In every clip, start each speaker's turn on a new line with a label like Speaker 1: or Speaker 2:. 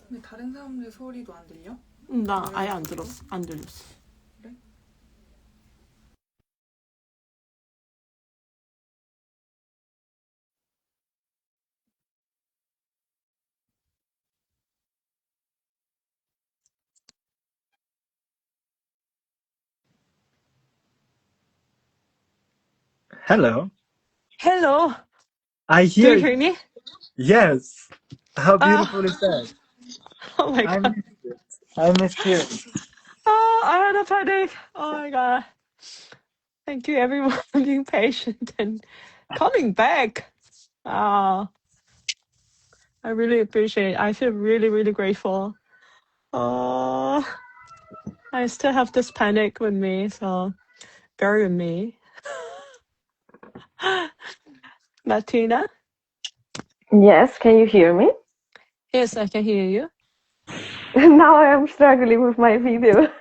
Speaker 1: 근데 다른 사람들 소리도 안 들려?
Speaker 2: 나 아예 안 들었어. 안 들렸어.
Speaker 1: 그래?
Speaker 3: Hello.
Speaker 2: Hello.
Speaker 3: I
Speaker 2: Do
Speaker 3: hear
Speaker 2: you
Speaker 3: you.
Speaker 2: hear me?
Speaker 3: Yes. How beautiful
Speaker 2: Oh,
Speaker 3: is that?
Speaker 2: oh my
Speaker 3: I
Speaker 2: god.
Speaker 3: missed it. I missed hearing.
Speaker 2: Oh, I had a panic. Oh my god. Thank you everyone for being patient and coming back. Oh, I really appreciate it. I feel really, really grateful. Oh, I still have this panic with me, so bear with me. Martina?
Speaker 4: Yes, can you hear me?
Speaker 2: Yes, I can hear you.
Speaker 4: Now I am struggling with my video.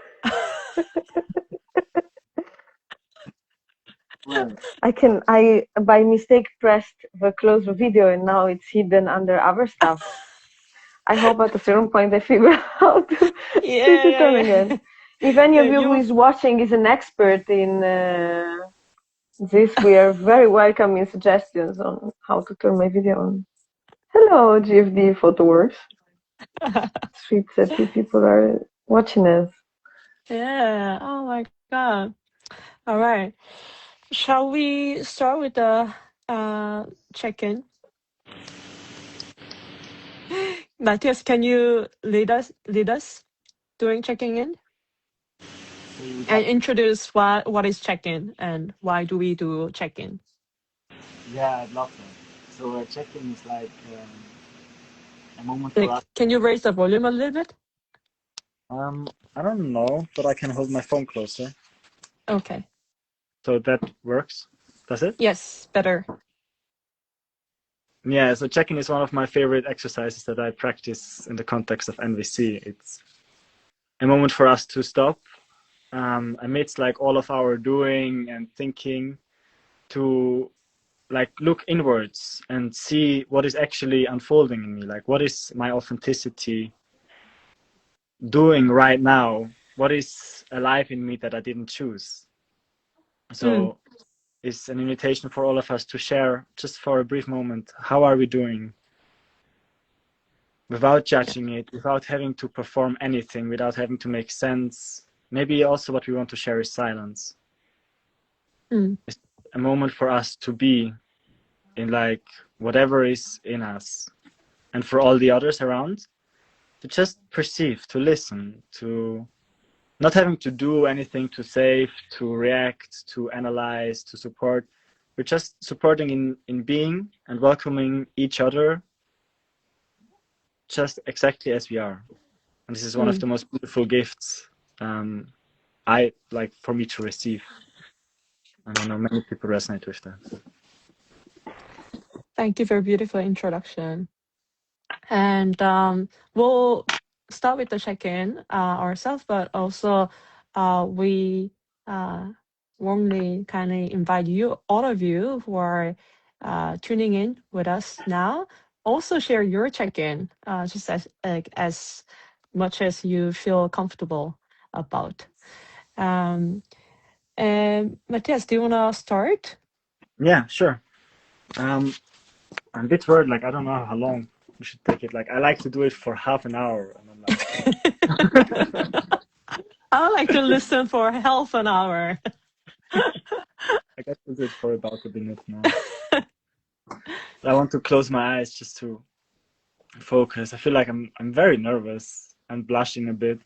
Speaker 3: Well,
Speaker 4: I by mistake pressed the close the video and now it's hidden under other stuff. I hope at a certain point I figure out how to switch it on again.
Speaker 2: Yeah.
Speaker 4: If any
Speaker 2: Yeah,
Speaker 4: of you who
Speaker 2: you
Speaker 4: is watching is an expert in this, we are very welcome in suggestions on how to turn my video on. Hello, GFD Photoworks. Sweet that you people are watching us.
Speaker 2: Yeah. Oh my god. All right. Shall we start with the check-in? Matthias, can you lead us doing checking in
Speaker 3: so you would
Speaker 2: and
Speaker 3: like to,
Speaker 2: introduce what is check-in and why do we do check-in?
Speaker 3: yeah, I'd love that. So check-in is like a moment for
Speaker 2: Like,
Speaker 3: us.
Speaker 2: can you raise the volume a little bit?
Speaker 3: I don't know, but I can hold my phone closer.
Speaker 2: Okay.
Speaker 3: So that works. Does it?
Speaker 2: Yes, better.
Speaker 3: Yeah, so check-in is one of my favorite exercises that I practice in the context of NVC. It's a moment for us to stop amidst like all of our doing and thinking to like look inwards and see what is actually unfolding in me, like what is my authenticity doing right now, what is alive in me that I didn't choose. So it's an invitation for all of us to share just for a brief moment, how are we doing, without judging it, without having to perform anything, without having to make sense. Maybe also what we want to share is silence. It's a moment for us to be in like whatever is in us, and for all the others around to just perceive, to listen, to not having to do anything, to save, to react, to analyze, to support. We're just supporting in being and welcoming each other just exactly as we are. And this is one of the most beautiful gifts I like for me to receive. And I know many people resonate with that.
Speaker 2: Thank you for a beautiful introduction. And we'll start with the check-in ourselves, but also we warmly kind of invite you, all of you who are tuning in with us now, also share your check-in just as much as you feel comfortable about. And Matthias, do you want to start?
Speaker 3: Yeah, sure. And this word, like, I don't know how long we should take it. Like, I like to do it for half an hour. And I'm like,
Speaker 2: I like to listen for half an hour.
Speaker 3: I guess we'll do it for about a minute now. I want to close my eyes just to focus. I feel like I'm very nervous. I'm blushing a bit.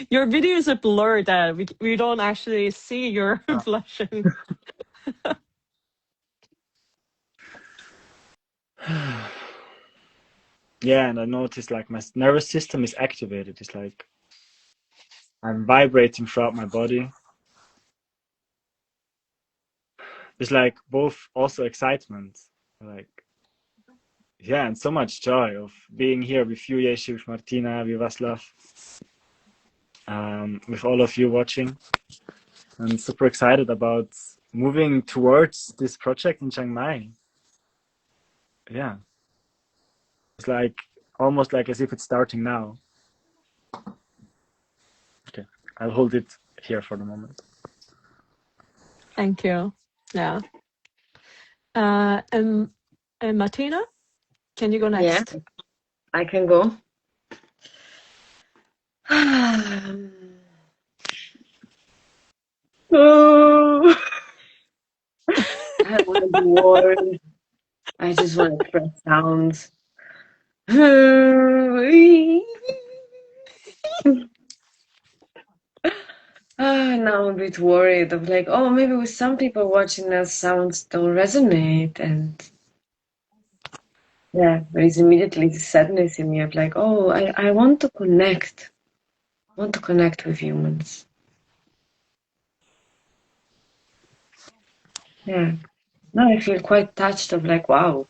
Speaker 2: Your video is a blur that we don't actually see your blushing.
Speaker 3: Yeah, and I noticed like my nervous system is activated. It's like I'm vibrating throughout my body. It's like both also excitement, like yeah, and so much joy of being here with you, Yeshi, with Martina, with Vaslav, with all of you watching. I'm super excited about moving towards this project in Chiang Mai. Yeah, it's like almost like as if it's starting now. Okay, I'll hold it here for the moment.
Speaker 2: Thank you. Yeah. And Martina, can you go
Speaker 4: Yeah,
Speaker 2: next?
Speaker 4: I can go. Oh, I don't want to be worried. I just want to press sounds. Now I'm a bit worried of like, oh, maybe with some people watching us, sounds don't resonate, and yeah, there is immediately the sadness in me of like, oh, I want to connect. I want to connect with humans. Yeah. Now I feel quite touched of like, wow,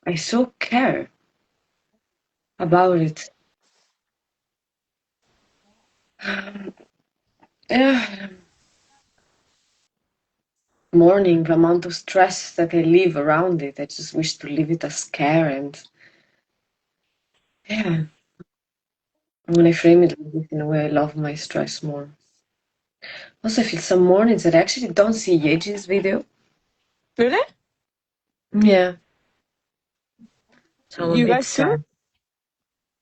Speaker 4: I so care about it. Yeah. Mourning the amount of stress that I live around it. I just wish to leave it as care, and yeah. When I frame it like this in a way, I love my stress more. Also, I feel some mornings that I actually don't see Yeji's video.
Speaker 2: Really?
Speaker 4: Yeah. So I'm a
Speaker 2: You
Speaker 4: bit
Speaker 2: guys do?
Speaker 4: sad.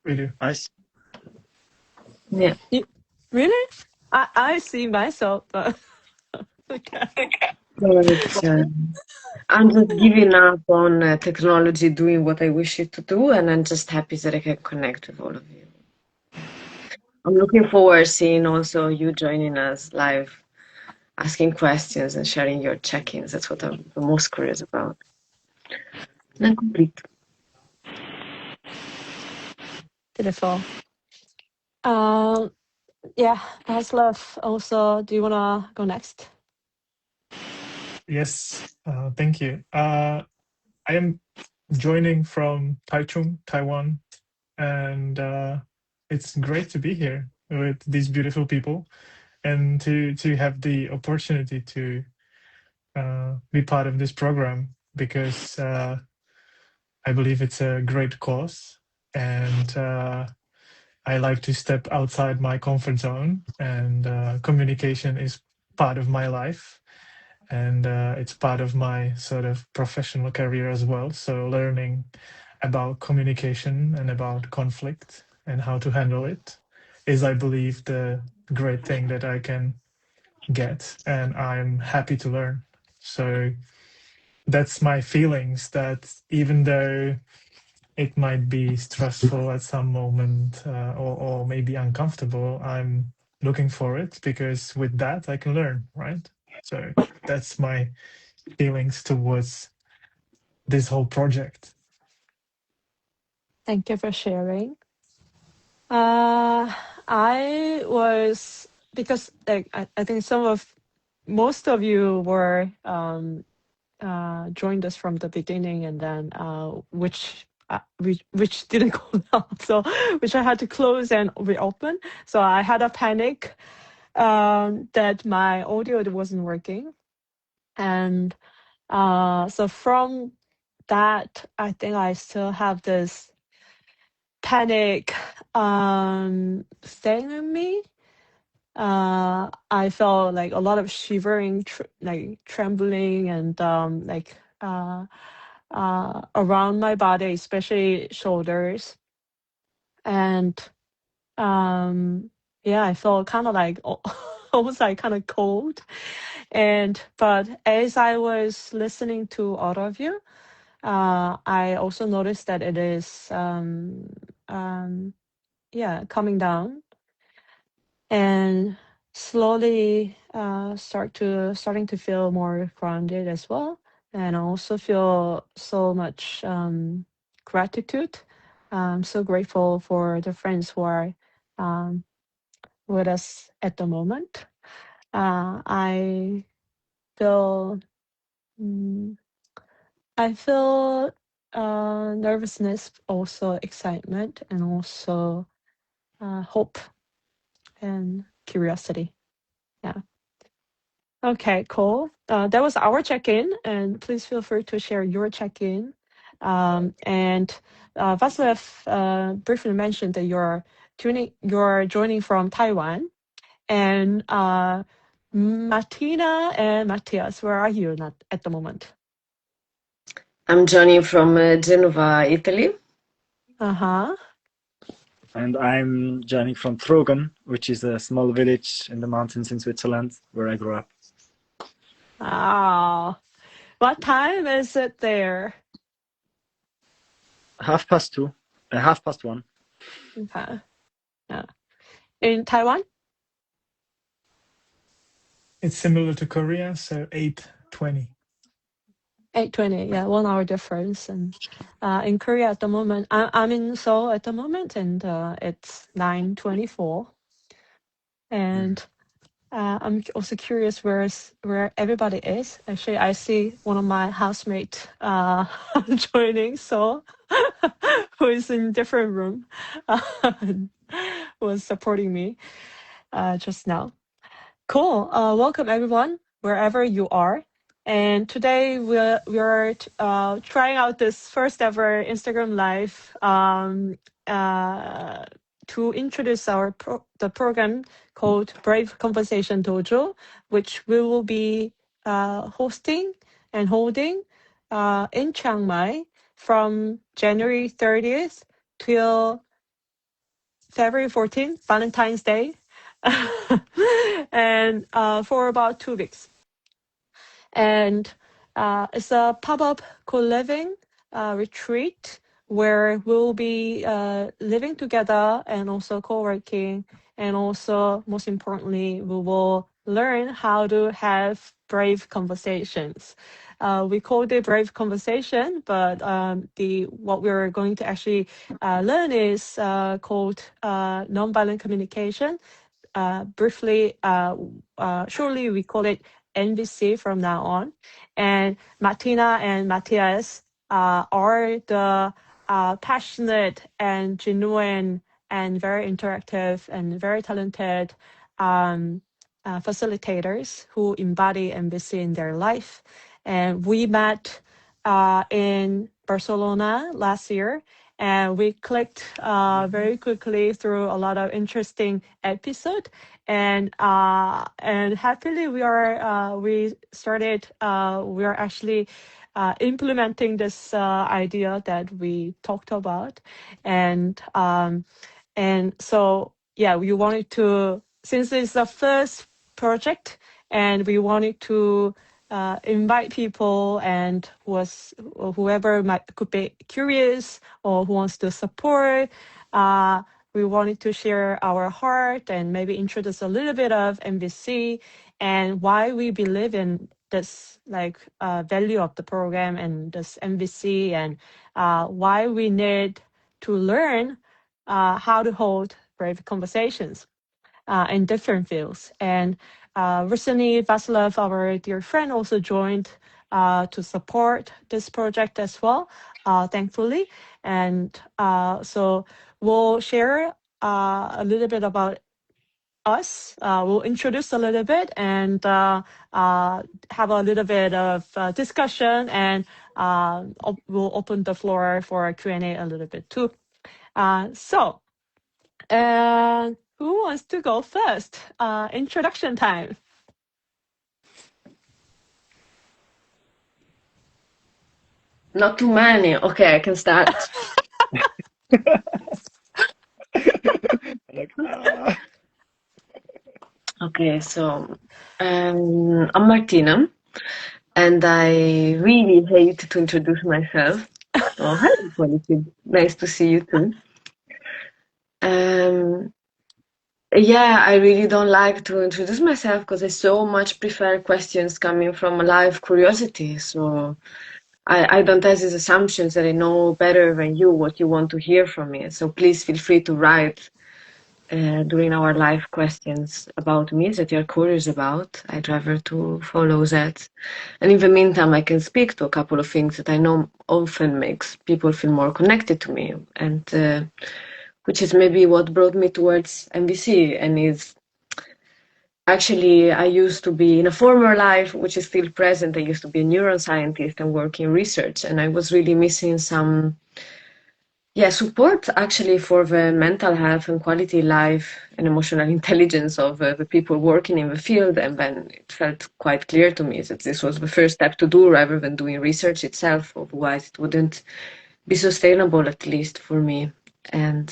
Speaker 5: We do.
Speaker 3: I see.
Speaker 4: Yeah.
Speaker 2: Really? I see myself, but okay.
Speaker 4: But I'm just giving up on technology doing what I wish it to do, and I'm just happy that I can connect with all of you. I'm looking forward seeing also you joining us live, asking questions and sharing your check-ins. That's what I'm the most curious about. And I'm complete.
Speaker 2: Beautiful. Yeah, Vaslav, also, do you wanna go next?
Speaker 5: Yes. Thank you. I am joining from Taichung, Taiwan, and it's great to be here with these beautiful people and to have the opportunity to be part of this program because I believe it's a great cause, and I like to step outside my comfort zone, and communication is part of my life, and it's part of my sort of professional career as well. So learning about communication and about conflict and how to handle it is, I believe, the great thing that I can get, and I'm happy to learn. So that's my feelings, that even though it might be stressful at some moment, or maybe uncomfortable, I'm looking for it because with that I can learn, right? So that's my feelings towards this whole project.
Speaker 2: Thank you for sharing. I was, because like I think most of you were joined us from the beginning, and then which didn't go well, so which I had to close and reopen. So I had a panic that my audio wasn't working, and so from that, I think I still have this panic staying with me. I felt like a lot of shivering, like trembling, and around my body, especially shoulders, and yeah, I felt kind of like almost like kind of cold. And but as I was listening to all of you, I also noticed that it is yeah, coming down, and slowly starting to feel more grounded as well, and I also feel so much gratitude. I'm so grateful for the friends who are um, with us at the moment. I feel mm, I feel nervousness, also excitement, and also hope and curiosity. Yeah. Okay, cool. That was our check-in, and please feel free to share your check-in. And Václav briefly mentioned that you're joining from Taiwan. And Martina and Matthias, where are you at the moment?
Speaker 4: I'm joining from Genova, Italy.
Speaker 3: And I'm joining from Trogen, which is a small village in the mountains in Switzerland, where I grew up.
Speaker 2: Ah, what time is it there?
Speaker 3: 2:30, 1:30.
Speaker 2: Okay. Yeah. In Taiwan?
Speaker 5: It's similar to Korea, so 8:20.
Speaker 2: 8:20, yeah, 1 hour difference. And in Korea at the moment, I'm in Seoul at the moment, and it's 9:24. And I'm also curious where everybody is. Actually, I see one of my housemates joining, so who is in different room, was supporting me just now. Cool. Welcome everyone, wherever you are. And today we're trying out this first ever Instagram Live to introduce the program called Brave Conversation Dojo, which we will be hosting and holding in Chiang Mai from January 30th till February 14th, Valentine's Day, and for about 2 weeks. And it's a pop-up co-living retreat where we'll be living together and also co-working. And also, most importantly, we will learn how to have brave conversations. We called it brave conversation, but what we're going to actually learn is called nonviolent communication. Briefly, shortly, we call it NVC from now on. And Martina and Matthias are the passionate and genuine and very interactive and very talented facilitators who embody NVC in their life. And we met in Barcelona last year, and we clicked very quickly through a lot of interesting episodes. And happily we are actually implementing this idea that we talked about. And so yeah, we wanted to, since it's the first project, and we wanted to invite people and whoever could be curious or who wants to support. We wanted to share our heart and maybe introduce a little bit of MVC and why we believe in this value of the program and this MVC, and why we need to learn how to hold brave conversations in different fields. And recently, Václav, our dear friend, also joined to support this project as well, thankfully. And so we'll share a little bit about us. We'll introduce a little bit and have a little bit of discussion, and we'll open the floor for Q&A a little bit too. So who wants to go first? Introduction time.
Speaker 4: Not too many. Okay, I can start. Okay, so I'm Martina, and I really hate to introduce myself. Oh, hi, Quality. Nice to see you too. Yeah, I really don't like to introduce myself because I so much prefer questions coming from a live curiosity. So I don't have these assumptions that I know better than you what you want to hear from me. So please feel free to write during our live questions about me that you're curious about. I'd rather to follow that. And in the meantime, I can speak to a couple of things that I know often makes people feel more connected to me, and which is maybe what brought me towards MVC and is actually, I used to be in a former life, which is still present. I used to be a neuroscientist and work in research, and I was really missing some, support actually for the mental health and quality life and emotional intelligence of the people working in the field. And then it felt quite clear to me that this was the first step to do rather than doing research itself. Otherwise, it wouldn't be sustainable, at least for me. And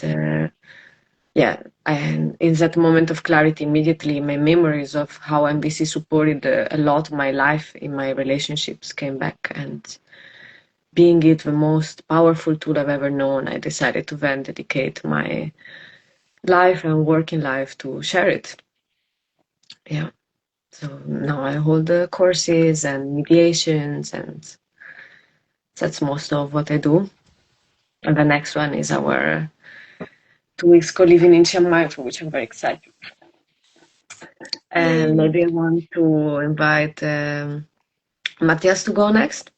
Speaker 4: and in that moment of clarity, immediately my memories of how MBC supported a lot my life in my relationships came back, and being it the most powerful tool I've ever known, I decided to then dedicate my life and working life to share it. Yeah. So now I hold the courses and mediations, and that's most of what I do. And the next one is our 2 weeks co-living in Chiang Mai, for which I'm very excited. And
Speaker 1: Yay.
Speaker 4: maybe I want to invite Matthias to go next.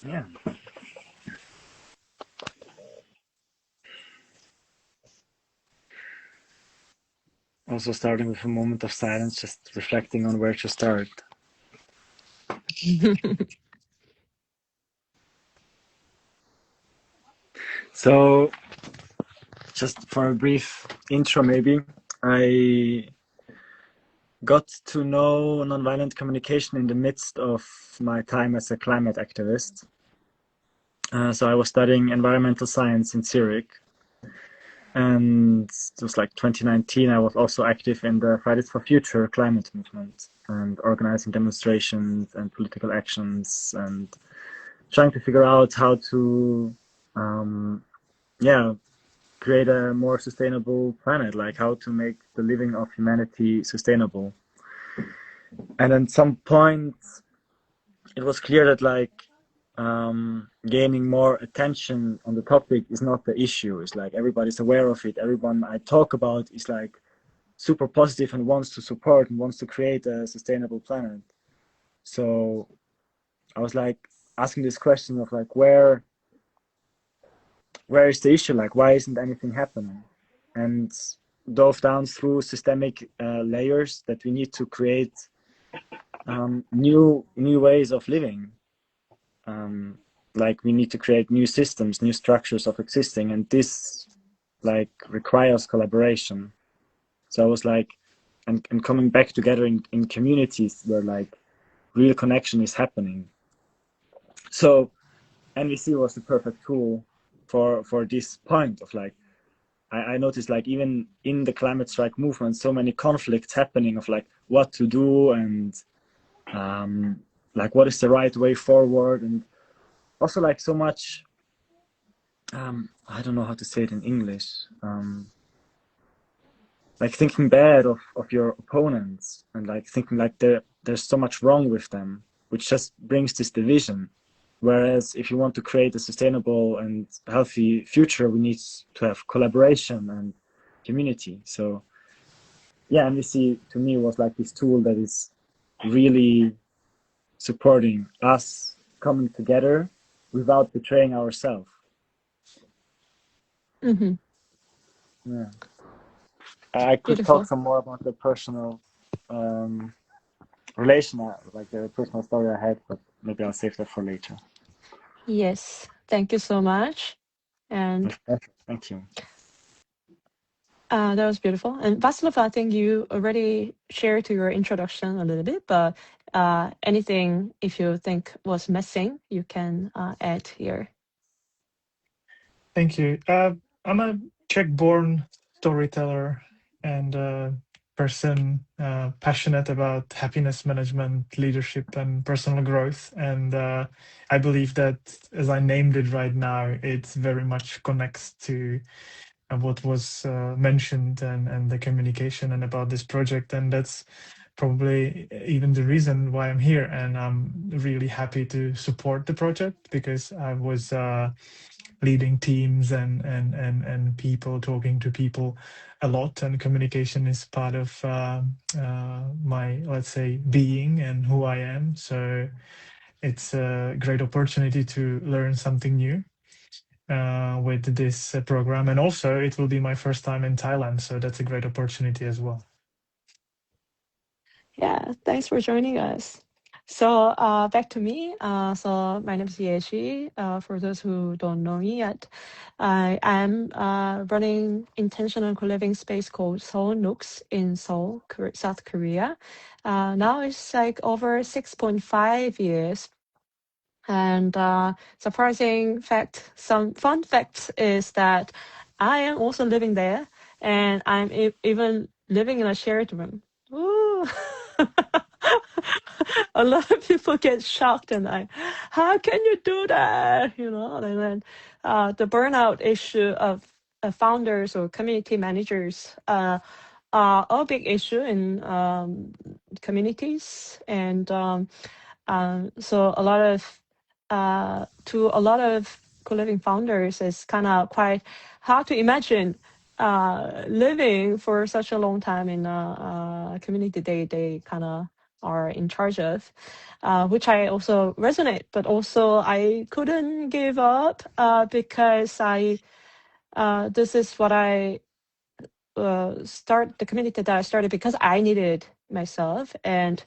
Speaker 3: Yeah. Also starting with a moment of silence, just reflecting on where to start. So, just for a brief intro, maybe, I got to know nonviolent communication in the midst of my time as a climate activist. So I was studying environmental science in Zurich. And it was like 2019, I was also active in the Fridays for Future climate movement and organizing demonstrations and political actions and trying to figure out how to create a more sustainable planet, like how to make the living of humanity sustainable. And at some point it was clear that gaining more attention on the topic is not the issue. It's like everybody's aware of it. Everyone I talk about is like super positive and wants to support and wants to create a sustainable planet. So I was like asking this question of like where is the issue? Like why isn't anything happening? And dove down through systemic layers that we need to create new ways of living. Like we need to create new systems, new structures of existing, and this like requires collaboration. So I was like, and coming back together in communities where like real connection is happening. So NVC was the perfect tool for this point of like, I noticed like even in the climate strike movement, so many conflicts happening of like what to do and like what is the right way forward, and also like so much I don't know how to say it in English, like thinking bad of your opponents and like thinking like there's so much wrong with them, which just brings this division. Whereas if you want to create a sustainable and healthy future, we need to have collaboration and community. So yeah, MVC to me was like this tool that is really supporting us coming together without betraying ourselves.
Speaker 2: Mm-hmm.
Speaker 3: Yeah. I could
Speaker 2: Beautiful.
Speaker 3: talk some more about the personal relation, like the personal story I had, but maybe I'll save that for later.
Speaker 2: Yes, thank you so much. And
Speaker 3: Thank you.
Speaker 2: that was beautiful. And Vaslav, I think you already shared to your introduction a little bit, but anything if you think was missing, you can add here.
Speaker 5: Thank you. I'm a Czech-born storyteller and person passionate about happiness management, leadership, and personal growth. And I believe that, as I named it right now, it very much connects to what was mentioned and the communication and about this project. And that's probably even the reason why I'm here. And I'm really happy to support the project because I was leading teams and people, talking to people a lot, and communication is part of my, let's say, being and who I am. So it's a great opportunity to learn something new with this program, and also it will be my first time in Thailand, so that's a great opportunity as well.
Speaker 2: Yeah, thanks for joining us. So back to me. So my name is Yeji. For those who don't know me yet, I am running intentional co-living space called Seoul Nooks in Seoul, South Korea. Now it's like over 6.5 years. And surprising fact, some fun facts is that I am also living there, and I'm even living in a shared room. Ooh. A lot of people get shocked and like, how can you do that? You know, and then the burnout issue of founders or community managers are a big issue in communities, and so a lot of to a lot of co-living founders, it's kind of quite hard to imagine living for such a long time in a community they kind of are in charge of, which I also resonate. But also I couldn't give up because this is what I start the community that I started because I needed myself, and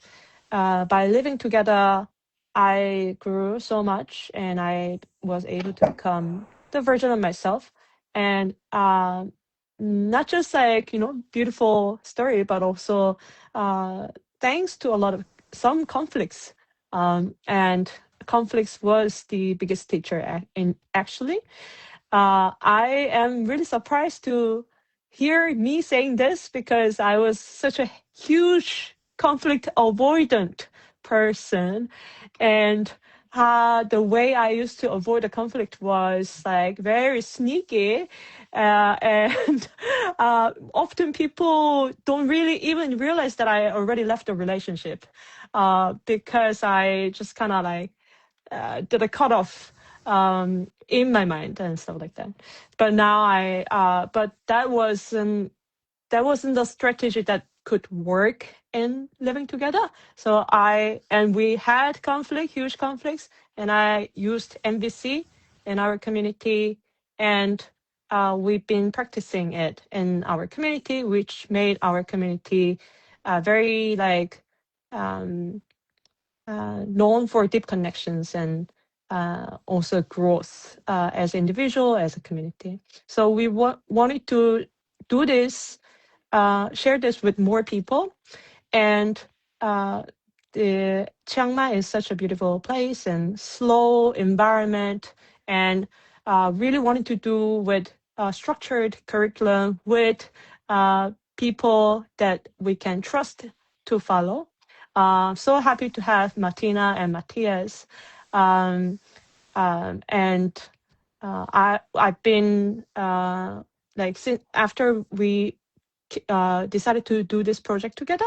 Speaker 2: by living together, I grew so much, and I was able to become the version of myself, and not just like beautiful story, but also thanks to a lot of some conflicts, and conflicts was the biggest teacher in actually. I am really surprised to hear me saying this because I was such a huge conflict avoidant person. And the way I used to avoid the conflict was like very sneaky. And often people don't really even realize that I already left the relationship because I just kind of like did a cutoff in my mind and stuff like that. But now but that wasn't the strategy that could work in living together. So we had huge conflicts, and I used MVC in our community, and we've been practicing it in our community, which made our community very like known for deep connections and also growth as an individual, as a community. So we wanted to do this, share this with more people. And the Chiang Mai is such a beautiful place and slow environment, and really wanted to do with structured curriculum with people that we can trust to follow. So happy to have Martina and Matthias. And I've been like since after we decided to do this project together,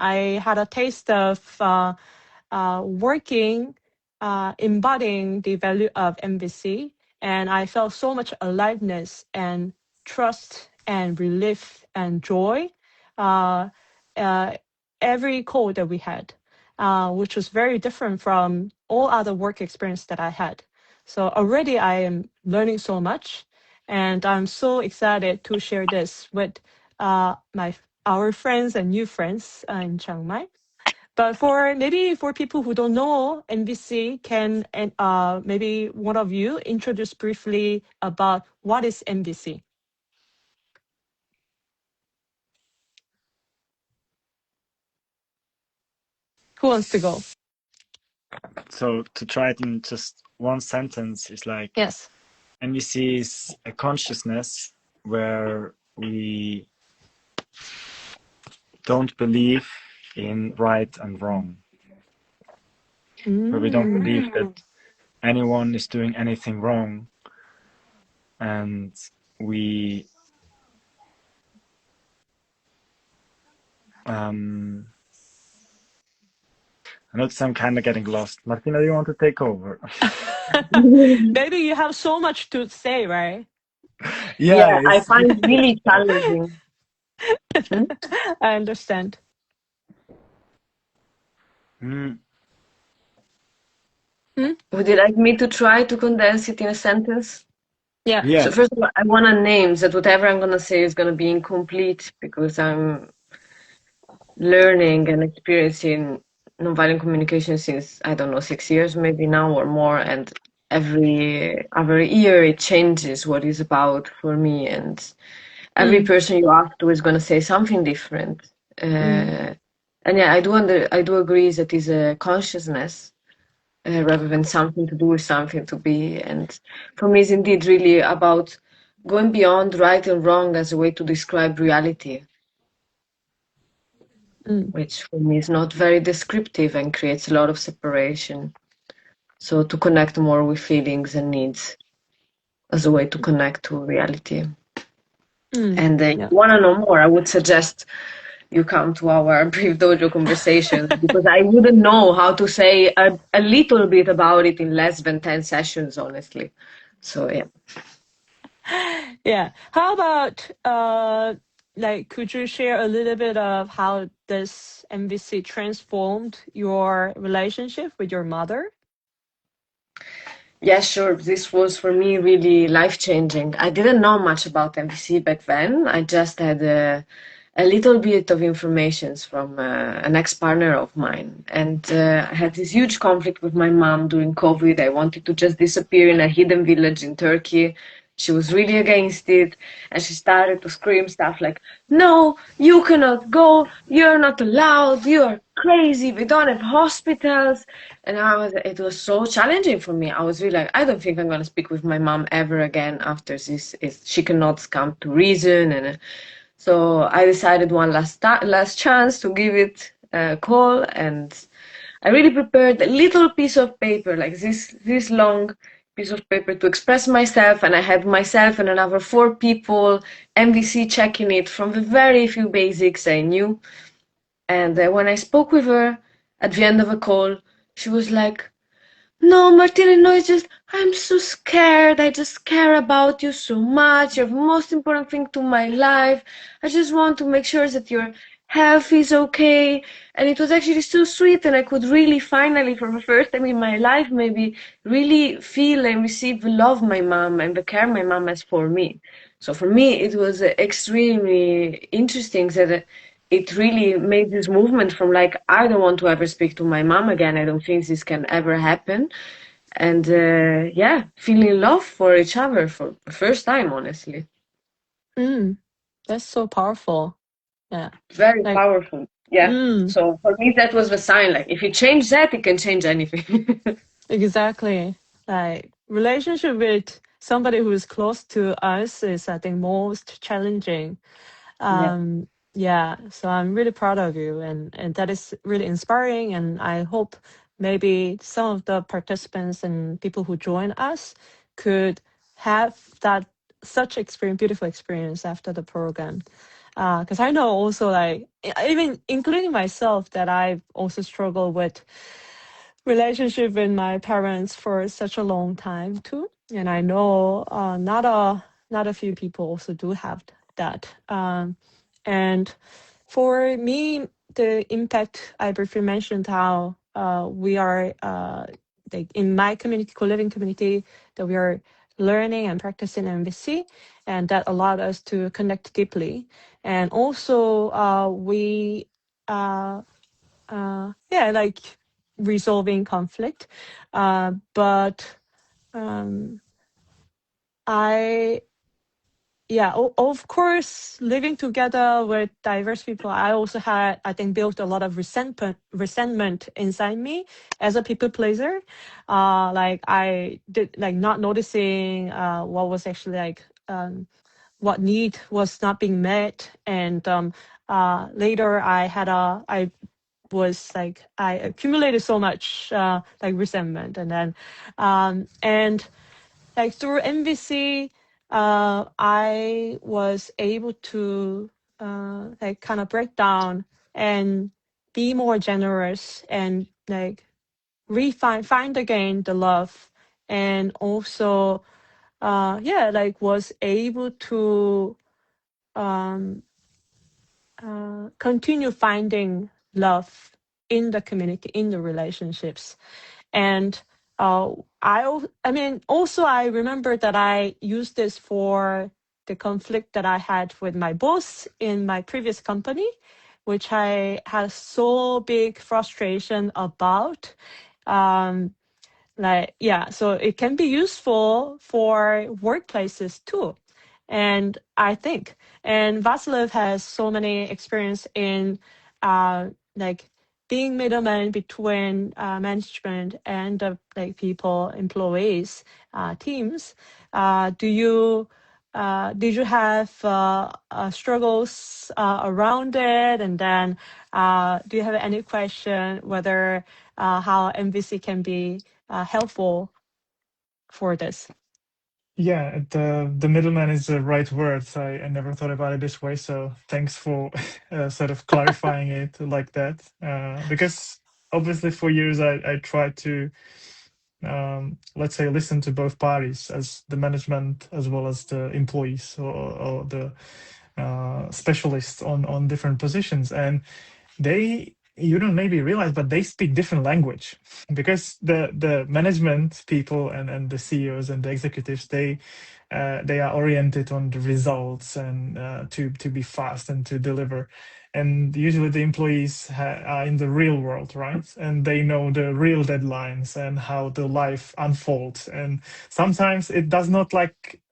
Speaker 2: I had a taste of working, embodying the value of MVC, and I felt so much aliveness and trust and relief and joy every call that we had, which was very different from all other work experience that I had. So already I am learning so much, and I'm so excited to share this with our friends and new friends in Chiang Mai. But for people who don't know MVC, can maybe one of you introduce briefly about what is MVC? Who wants to go?
Speaker 3: So to try it in just one sentence is like,
Speaker 2: Yes.
Speaker 3: MVC is a consciousness where we don't believe in right and wrong, where we don't believe that anyone is doing anything wrong, and we I notice I'm kind of getting lost. Martina, do you want to take over?
Speaker 2: Maybe you have so much to say, right?
Speaker 4: Yeah, I find it really challenging.
Speaker 2: I understand.
Speaker 4: Would you like me to try to condense it in a sentence?
Speaker 2: Yeah.
Speaker 3: Yeah.
Speaker 4: So first of all, I want to name that whatever I'm going to say is going to be incomplete because learning and experiencing nonviolent communication since, I don't know, 6 years maybe now or more. And every year it changes what it's about for me. And every person you ask to is going to say something different. And yeah, I do agree that is a consciousness rather than something to do with something to be. And for me, it's indeed really about going beyond right and wrong as a way to describe reality, which for me is not very descriptive and creates a lot of separation. So to connect more with feelings and needs as a way to connect to reality. And if you want to know more, I would suggest you come to our brief dojo conversation because I wouldn't know how to say a little bit about it in less than 10 sessions, honestly. So yeah.
Speaker 2: Yeah. How about like could you share a little bit of how this MVC transformed your relationship with your mother?
Speaker 4: Yeah, sure. This was for me really life-changing. I didn't know much about MVC back then. I just had a little bit of information from an ex-partner of mine. And I had this huge conflict with my mom during COVID. I wanted to just disappear in a hidden village in Turkey. She was really against it. And she started to scream stuff like, no, you cannot go. You're not allowed. You are crazy. We don't have hospitals. And it was so challenging for me. I was really like, I don't think I'm going to speak with my mom ever again after this. She cannot come to reason. And so I decided one last chance to give it a call. And I really prepared a little piece of paper, like this long piece of paper to express myself. And I had myself and another 4 people, MVC checking it from the very few basics I knew. And when I spoke with her at the end of a call, she was like, no, Martina, no, it's just, I'm so scared. I just care about you so much. You're the most important thing to my life. I just want to make sure that your health is okay. And it was actually so sweet. And I could really finally, for the first time in my life, maybe really feel and receive the love my mom and the care my mom has for me. So for me, it was extremely interesting that it really made this movement from like, I don't want to ever speak to my mom again. I don't think this can ever happen. And yeah, feeling love for each other for the first time, honestly.
Speaker 2: That's so powerful. Yeah.
Speaker 4: Very
Speaker 2: Like,
Speaker 4: powerful. Yeah. So for me, that was the sign. Like, if you change that, it can change anything.
Speaker 2: exactly. Like, relationship with somebody who is close to us is, I think, most challenging. Yeah, so I'm really proud of you, and that is really inspiring. And I hope maybe some of the participants and people who join us could have that such experience, beautiful experience after the program. Because I know also, like, even including myself, that I've also struggled with relationship with my parents for such a long time too. And I know not a few people also do have that. And for me, the impact, I briefly mentioned how we are like in my community, co-living community, that we are learning and practicing MVC, and that allowed us to connect deeply. And also we yeah, like resolving conflict. But of course, living together with diverse people, I also had, I think, built a lot of resentment inside me as a people pleaser. Like I did, like not noticing what was actually like what need was not being met, and later I was like I accumulated so much like resentment, and then and like through MVC, I was able to like kind of break down and be more generous and like find again the love, and also like was able to continue finding love in the community, in the relationships. And I mean, also I remember that I used this for the conflict that I had with my boss in my previous company, which I had so big frustration about. So it can be useful for workplaces too. And I think, and Vasilev has so many experience in like being middleman between management and people, employees, teams. Did you have struggles around it? And then do you have any question whether how MVC can be helpful for this?
Speaker 5: Yeah, the middleman is the right word. I never thought about it this way. So thanks for sort of clarifying it like that. Because obviously for years I tried to, let's say, listen to both parties, as the management as well as the employees or the specialists on different positions. And you don't maybe realize, but they speak different language, because the management people and the CEOs and the executives, they are oriented on the results and to be fast and to deliver. And usually the employees are in the real world, right? And they know the real deadlines and how the life unfolds. And sometimes it does not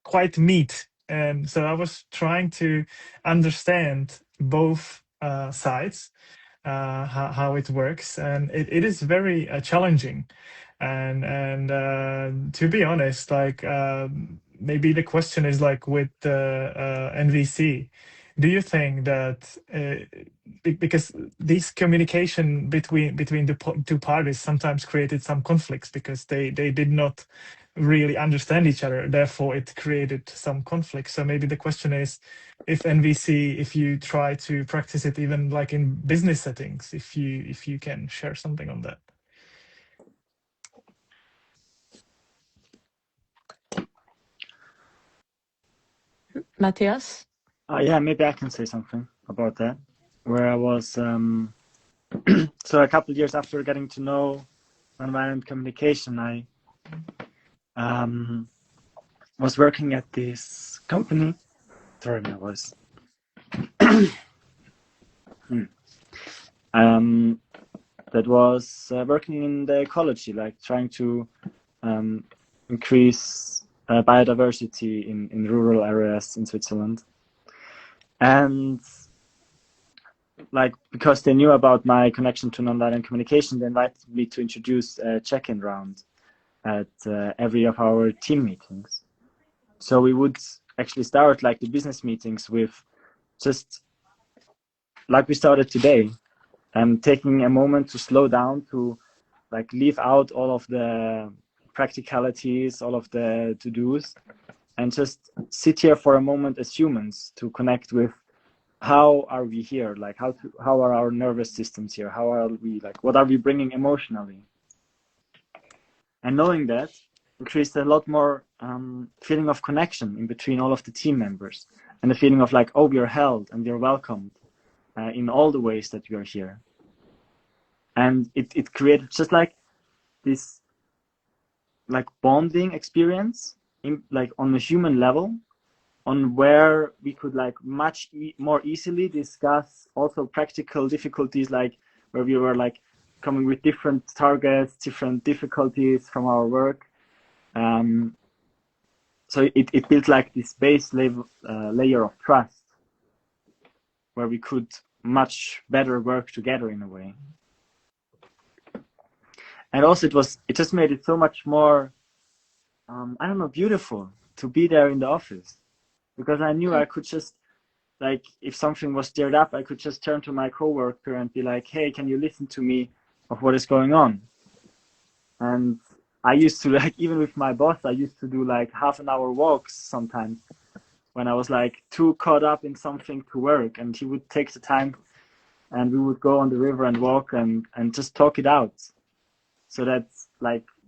Speaker 5: quite meet. And so I was trying to understand both sides, how it works, and it is very challenging. And to be honest, maybe the question is with NVC, do you think that because this communication between the two parties sometimes created some conflicts, because they did not really understand each other, therefore it created some conflict. So maybe the question is, if NVC, if you try to practice it even in business settings, if you can share something on that.
Speaker 2: Matthias?
Speaker 3: Yeah, maybe I can say something about that. Where I was, so a couple of years after getting to know nonviolent communication, I was working at this company. Sorry, my voice. That was working in the ecology, trying to increase biodiversity in rural areas in Switzerland. And because they knew about my connection to nonviolent communication, they invited me to introduce a check-in round at every of our team meetings. So we would actually start the business meetings with just like we started today, taking a moment to slow down, to leave out all of the practicalities, all of the to-dos, and just sit here for a moment as humans to connect with how are we here, how are our nervous systems here, how are we, what are we bringing emotionally. And knowing that increased a lot more feeling of connection in between all of the team members, and the feeling of oh, we are held and we are welcomed in all the ways that we are here. And it created just this bonding experience on a human level, on where we could much more easily discuss also practical difficulties, where we were coming with different targets, different difficulties from our work. So it built this base layer of trust, where we could much better work together in a way. And also it just made it so much more, beautiful to be there in the office, because I knew I could just, if something was stirred up, I could just turn to my coworker and be like, hey, can you listen to me of what is going on? And I used to, even with my boss, I used to do half an hour walks sometimes when I was too caught up in something to work, and he would take the time and we would go on the river and walk and just talk it out, so that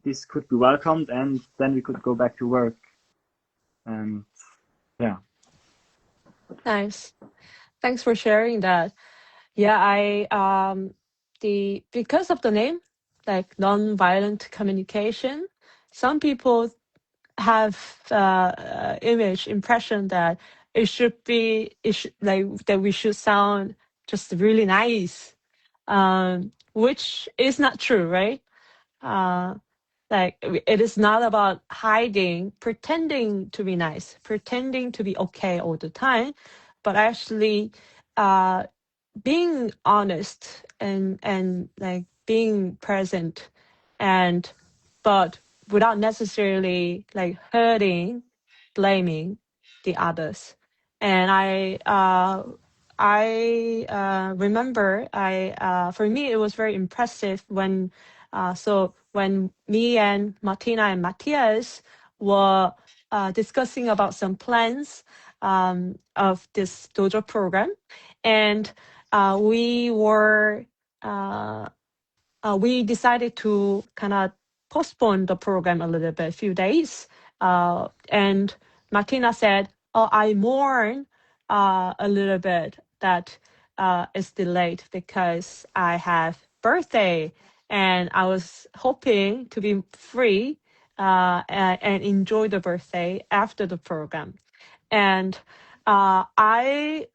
Speaker 3: this could be welcomed, and then we could go back to work. And yeah.
Speaker 2: Nice. Thanks for sharing that. Yeah, because of the name, non-violent communication, some people have impression that that we should sound just really nice, which is not true, right? Like it is not about hiding, pretending to be nice, pretending to be okay all the time, but actually being honest and like being present, and but without necessarily like hurting, blaming the others. And I remember for me it was very impressive when when me and Martina and Matthias were discussing about some plans of this dojo program, and we were we decided to kind of postpone the program a little bit, a few days. And Martina said, "Oh, I mourn a little bit that it's delayed because I have birthday, and I was hoping to be free and enjoy the birthday after the program." And I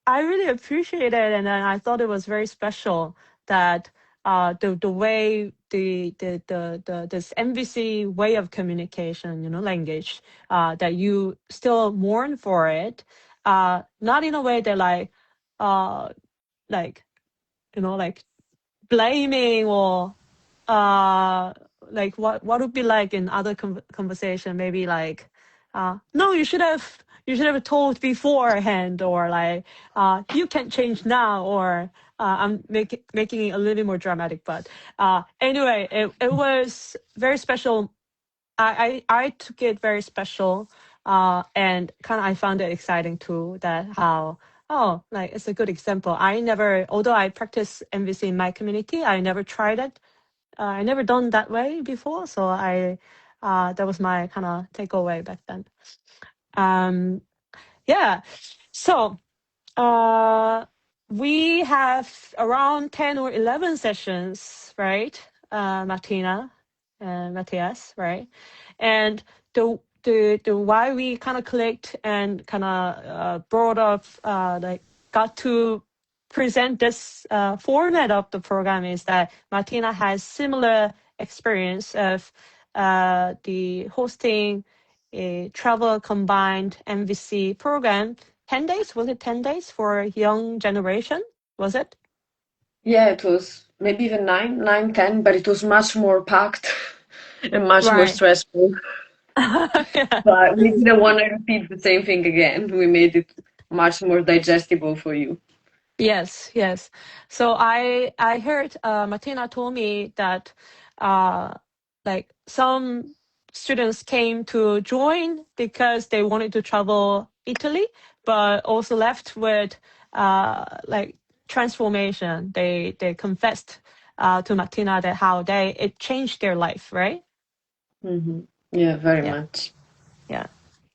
Speaker 2: really appreciate it, and then I thought it was very special that the way the this MVC way of communication, language, that you still mourn for it, not in a way that like like blaming or like what would be like in other conversation, maybe like no, you should have told beforehand, or like you can change now, or I'm making it a little bit more dramatic, but anyway, it was very special. I took it very special, and kind of I found it exciting too, that how like it's a good example. Although I practice MVC in my community, I never tried it. I never done that way before, so that was my kind of takeaway back then. Yeah, so we have around 10 or 11 sessions, right, Martina and Matthias, right? And the why we kind of clicked and kind of brought up like got to present this format of the program is that Martina has similar experience of the hosting a travel combined MVC program. 10 days? Was it 10 days for young generation? Was it?
Speaker 4: Yeah, it was maybe even 10, but it was much more packed and much more
Speaker 2: Right.
Speaker 4: stressful.
Speaker 2: Yeah.
Speaker 4: But we didn't want to repeat the same thing again. We made it much more digestible for you.
Speaker 2: Yes. So I heard Martina told me that like some students came to join because they wanted to travel Italy, but also left with like transformation. They confessed to Martina that how it changed their life, right?
Speaker 4: Mm-hmm. Yeah, very
Speaker 2: Yeah.
Speaker 4: much.
Speaker 2: Yeah.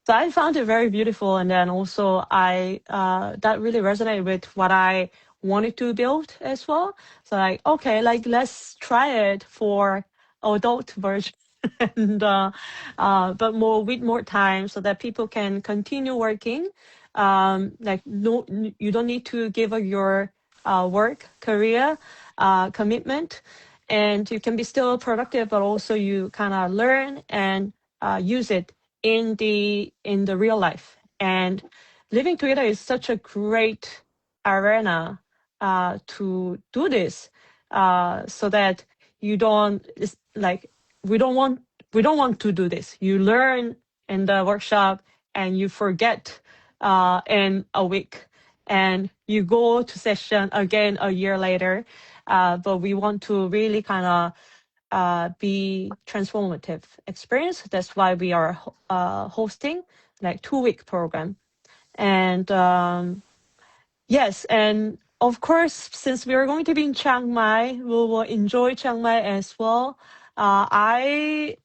Speaker 2: So I found it very beautiful, and then also I that really resonated with what I wanted to build as well. So like, okay, like let's try it for adult version, and but with more time so that people can continue working. Like no, you don't need to give up your work career commitment, and you can be still productive, but also you kind of learn and use it in the real life. And living together is such a great arena to do this, so that you don't, it's like we don't want to do this. You learn in the workshop and you forget in a week, and you go to session again a year later. But we want to really kind of be transformative experience. That's why we are hosting like 2-week program. And yes, and of course, since we are going to be in Chiang Mai, we will enjoy Chiang Mai as well. I've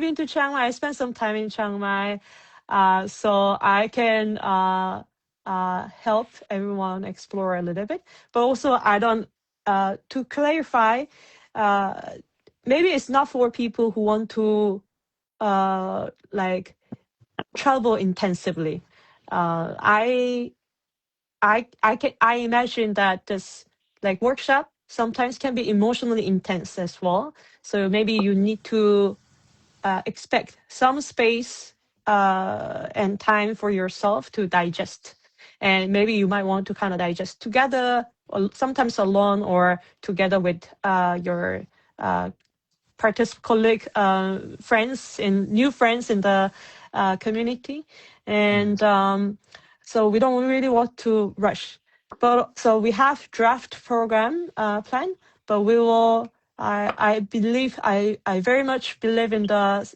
Speaker 2: been to Chiang Mai. I spent some time in Chiang Mai, so I can help everyone explore a little bit. But also, I don't. To clarify, maybe it's not for people who want to like travel intensively. I I imagine that this like workshop sometimes can be emotionally intense as well. So maybe you need to expect some space and time for yourself to digest. And maybe you might want to kind of digest together, or sometimes alone, or together with your colleague, friends, and new friends in the community. And so we don't really want to rush. But so we have draft program plan, but we will. I believe I very much believe in the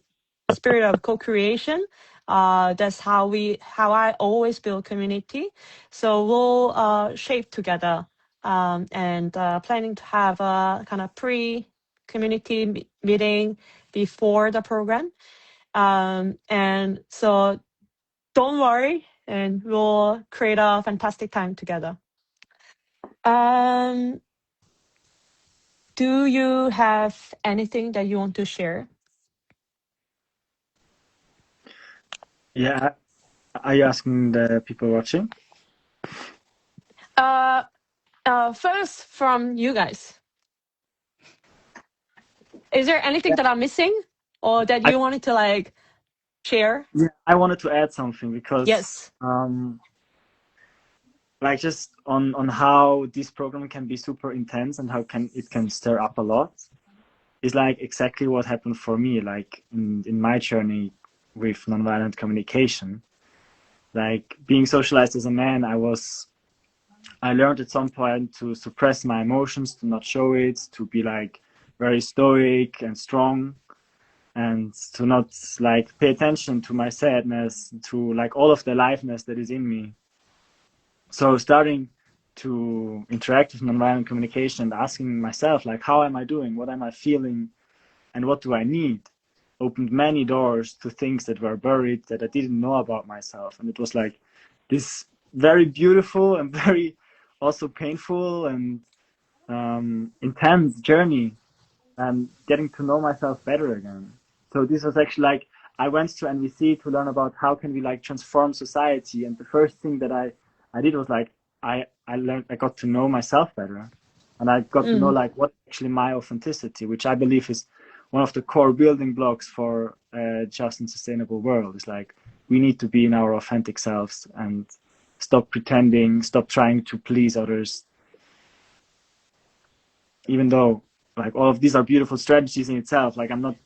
Speaker 2: spirit of co-creation. That's how I always build community. So we'll shape together, and planning to have a kind of pre-community meeting before the program. And so don't worry, and we'll create a fantastic time together. Do you have anything that you want to share?
Speaker 3: Yeah. Are you asking the people watching?
Speaker 2: First, from you guys, is there anything that I'm missing, or that you wanted to like share?
Speaker 3: Yeah, I wanted to add something because
Speaker 2: Yes.
Speaker 3: like just on how this program can be super intense and how it can stir up a lot is like exactly what happened for me, like in my journey with nonviolent communication. Like being socialized as a man, I learned at some point to suppress my emotions, to not show it, to be like very stoic and strong, and to not like pay attention to my sadness, to like all of the aliveness that is in me. So starting to interact with nonviolent communication and asking myself like, how am I doing? What am I feeling? And what do I need? Opened many doors to things that were buried that I didn't know about myself. And it was like this very beautiful and very also painful and intense journey, and getting to know myself better again. So this was actually like, I went to NVC to learn about how can we like transform society. And the first thing that I did was like, I got to know myself better. And I got to know like what actually my authenticity, which I believe is one of the core building blocks for a just and sustainable world. Is like, we need to be in our authentic selves and stop pretending, stop trying to please others. Even though like all of these are beautiful strategies in itself, like I'm not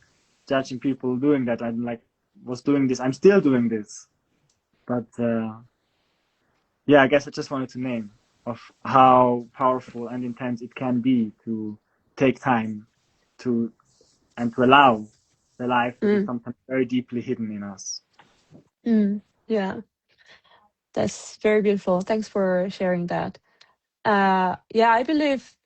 Speaker 3: judging people doing that. I'm like, was doing this, I'm still doing this. But yeah, I guess I just wanted to name of how powerful and intense it can be to take time to and to allow the life that is sometimes very deeply hidden in us.
Speaker 2: Yeah, that's very beautiful. Thanks for sharing that. Yeah, I believe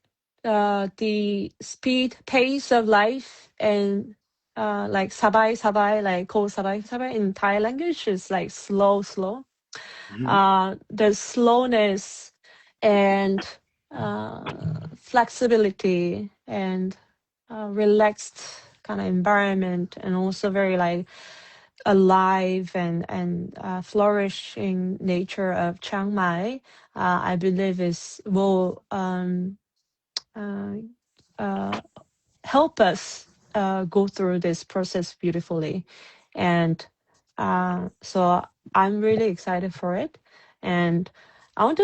Speaker 2: the speed, pace of life, and like sabai sabai, like ko sabai sabai in Thai language is like slow, slow. The slowness and flexibility and relaxed kind of environment, and also very like alive and flourishing nature of Chiang Mai, I believe will help us go through this process beautifully. And so I'm really excited for it. And I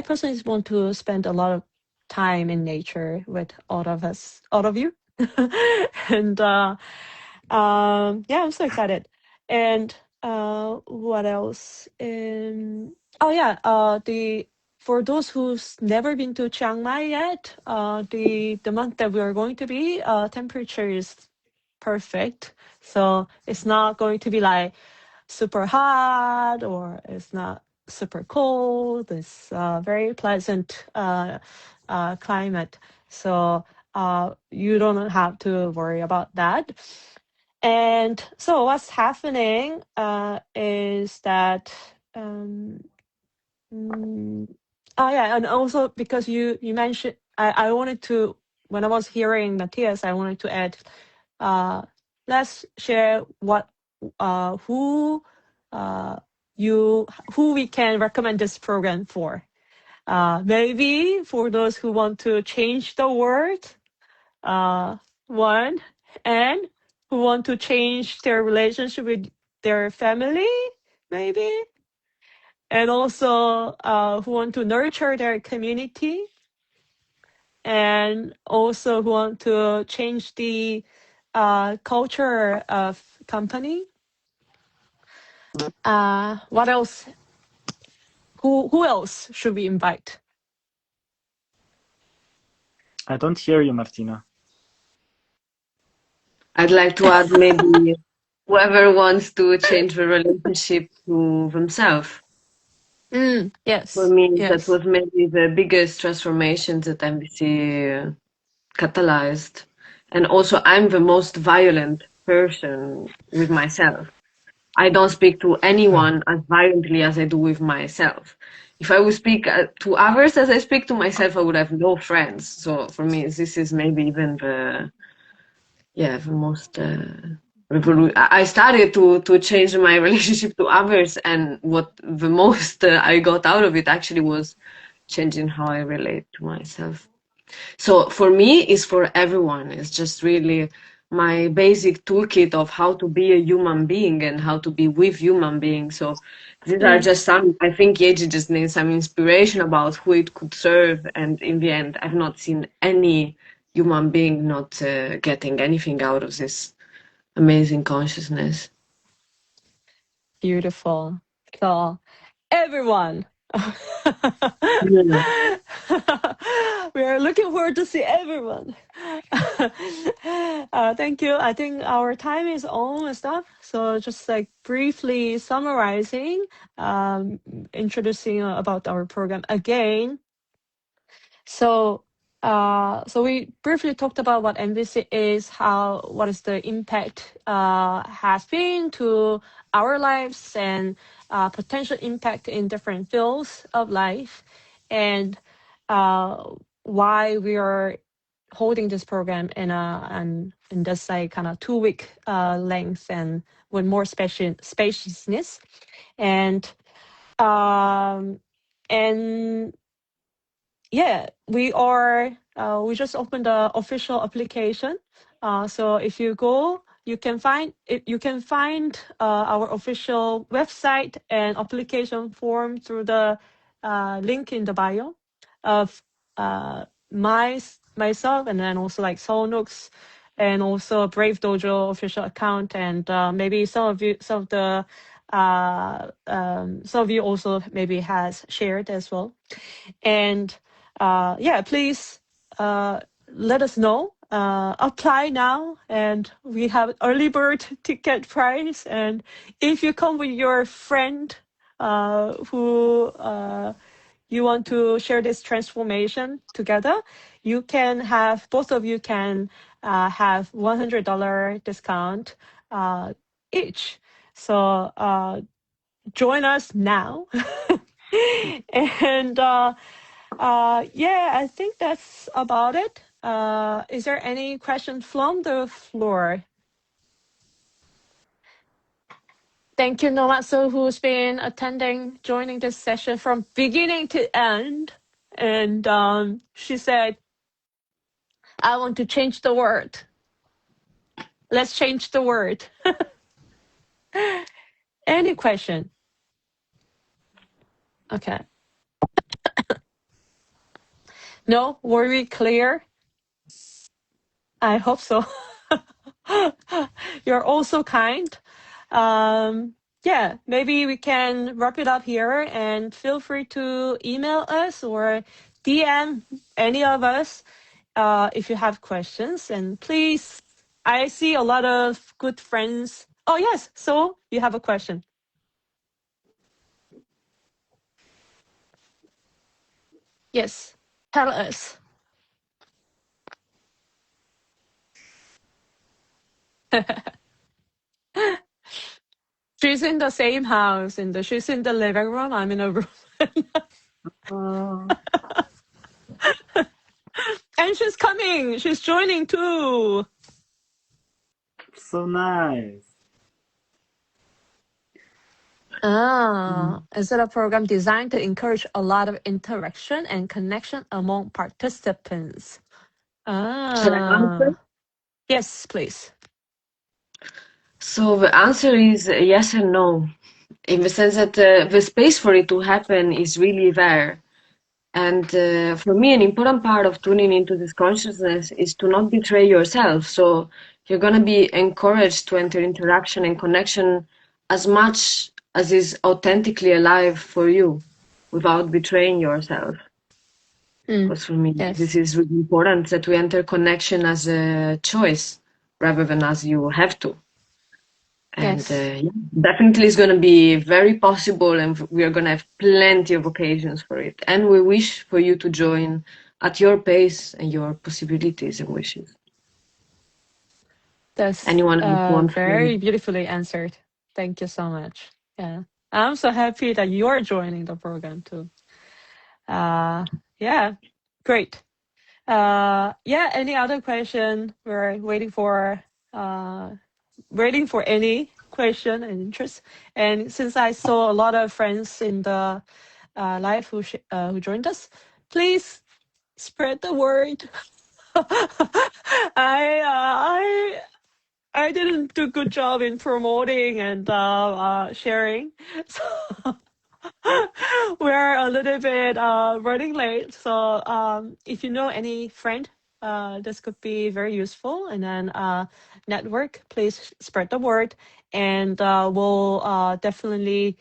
Speaker 2: personally want to spend a lot of time in nature with all of you. And yeah, I'm so excited. And what else? Oh yeah, for those who's never been to Chiang Mai yet, the month that we are going to be, temperature is perfect. So it's not going to be like super hot, or it's not super cold. It's very pleasant climate. So you don't have to worry about that. And so what's happening is that oh yeah, and also because you mentioned, I wanted to, when I was hearing Matthias, I wanted to add, let's share what who who we can recommend this program for. Maybe for those who want to change the world, one, and who want to change their relationship with their family, maybe, and also who want to nurture their community, and also who want to change the culture of company. What else? Who else should we invite?
Speaker 3: I don't hear you, Martina.
Speaker 6: I'd like to add maybe whoever wants to change the relationship to themselves.
Speaker 2: Yes.
Speaker 6: For me,
Speaker 2: yes.
Speaker 6: that was maybe the biggest transformation that MBC catalyzed. And also, I'm the most violent person with myself. I don't speak to anyone as violently as I do with myself. If I would speak to others as I speak to myself, I would have no friends. So for me, this is maybe even the most I started to change my relationship to others, and what the most I got out of it actually was changing how I relate to myself. So for me, it's for everyone. It's just really my basic toolkit of how to be a human being and how to be with human beings. So these are just some, I think Yeji just needs some inspiration about who it could serve. And in the end, I've not seen any human being not getting anything out of this amazing consciousness.
Speaker 2: Beautiful. So everyone. We are looking forward to see everyone. Thank you. I think our time is almost up. So just like briefly summarizing, introducing about our program again. So we briefly talked about what MVC is, what is the impact has been to our lives, and potential impact in different fields of life, and why we are holding this program in this like kind of 2-week length and with more spaciousness, and yeah, we just opened the official application. So if you go, you can find our official website and application form through the link in the bio of myself, and then also like Seoul Nooks, and also Brave Dojo official account, and maybe some of you also maybe has shared as well. And please let us know. Apply now, and we have early bird ticket price. And if you come with your friend who you want to share this transformation together, you can have, both of you can have $100 discount each. So join us now. And I think that's about it. Is there any question from the floor? Thank you, Nomatsu, who's been joining this session from beginning to end. And she said, I want to change the world. Let's change the world. Any question? Okay. No, were we clear? I hope so. You're also kind. Maybe we can wrap it up here, and feel free to email us or DM any of us if you have questions. And please, I see a lot of good friends. Oh, yes. So you have a question. Yes. Tell us. She's in the same house, she's in the living room. I'm in a room. And she's coming. She's joining too.
Speaker 3: So nice.
Speaker 2: Is it a program designed to encourage a lot of interaction and connection among participants?
Speaker 6: Shall I answer?
Speaker 2: Yes, please.
Speaker 6: So the answer is yes and no, in the sense that the space for it to happen is really there. And for me, an important part of tuning into this consciousness is to not betray yourself. So you're going to be encouraged to enter interaction and connection as much as is authentically alive for you without betraying yourself. Because for me,
Speaker 2: Yes.
Speaker 6: this is really important that we enter connection as a choice rather than as you have to. And
Speaker 2: Yes.
Speaker 6: yeah, definitely it's going to be very possible, and we are going to have plenty of occasions for it. And we wish for you to join at your pace and your possibilities and wishes.
Speaker 2: That's
Speaker 6: Anyone else want
Speaker 2: very
Speaker 6: to?
Speaker 2: beautifully answered. Thank you so much. Yeah. I'm so happy that you're joining the program too. Yeah, great. Yeah, any other question? We're waiting for any question and interest. And since I saw a lot of friends in the live who joined us, please spread the word. I didn't do a good job in promoting and sharing, so we're a little bit running late. So if you know any friend, this could be very useful. And then network, please spread the word, and we'll definitely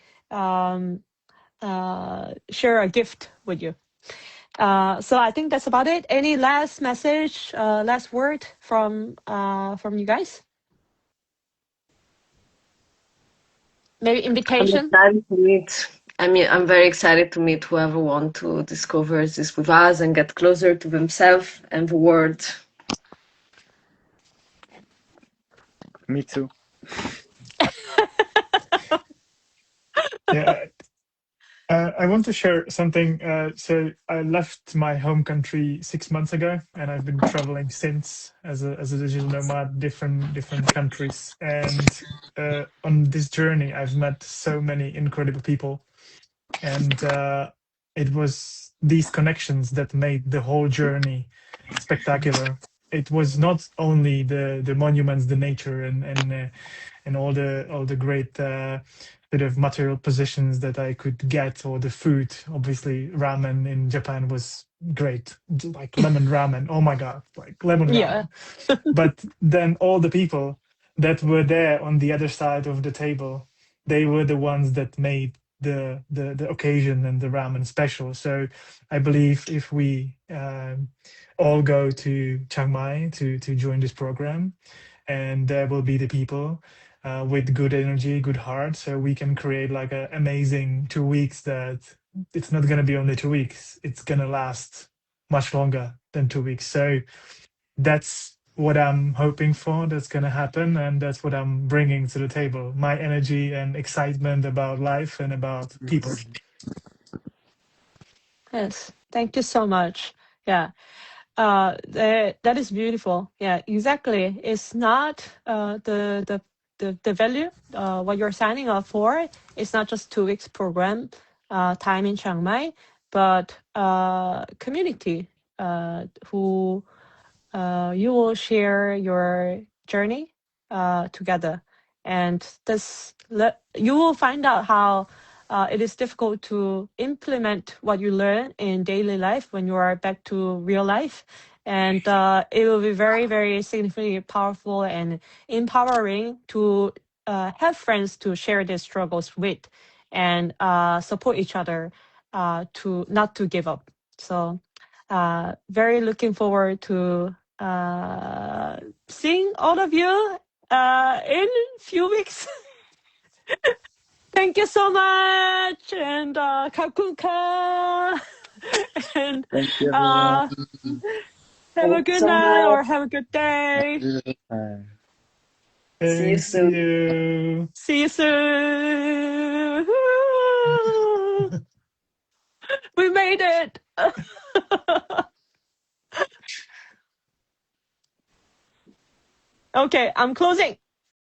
Speaker 2: share a gift with you. So I think that's about it. Any last message, last word from you guys? Maybe invitation?
Speaker 6: I'm excited to meet. I'm very excited to meet whoever want to discover this with us and get closer to themselves and the world.
Speaker 3: Me too.
Speaker 5: Yeah. I want to share something. So I left my home country 6 months ago, and I've been traveling since as a digital nomad, different countries. And on this journey, I've met so many incredible people, and it was these connections that made the whole journey spectacular. It was not only the monuments, the nature, and all the great sort of material positions that I could get, or the food. Obviously, ramen in Japan was great, like lemon ramen. Oh my god, like lemon
Speaker 2: Yeah.
Speaker 5: ramen. But then all the people that were there on the other side of the table, they were the ones that made the occasion and the ramen special. So I believe if we all go to Chiang Mai to join this program, and there will be the people with good energy, good heart, so we can create like an amazing 2 weeks that it's not going to be only 2 weeks, it's going to last much longer than 2 weeks. So that's what I'm hoping for, that's going to happen, and that's what I'm bringing to the table, my energy and excitement about life and about people.
Speaker 2: Yes. Thank you so much. Yeah. That is beautiful. Yeah, exactly. It's not the value what you're signing up for. It's not just 2 weeks program, time in Chiang Mai, but community who you will share your journey together, and you will find out how it is difficult to implement what you learn in daily life when you are back to real life, and it will be very, very significantly powerful and empowering to have friends to share their struggles with, and support each other to not to give up. So very looking forward to seeing all of you in few weeks. Thank you so much, and kakunka, and
Speaker 3: Thank you, everyone.
Speaker 2: have a
Speaker 6: Thank you
Speaker 2: good
Speaker 6: so
Speaker 2: night or
Speaker 6: much.
Speaker 2: have a good day.
Speaker 6: See you
Speaker 5: Thank
Speaker 6: soon.
Speaker 5: you.
Speaker 2: See you soon. We made it. Okay, I'm closing.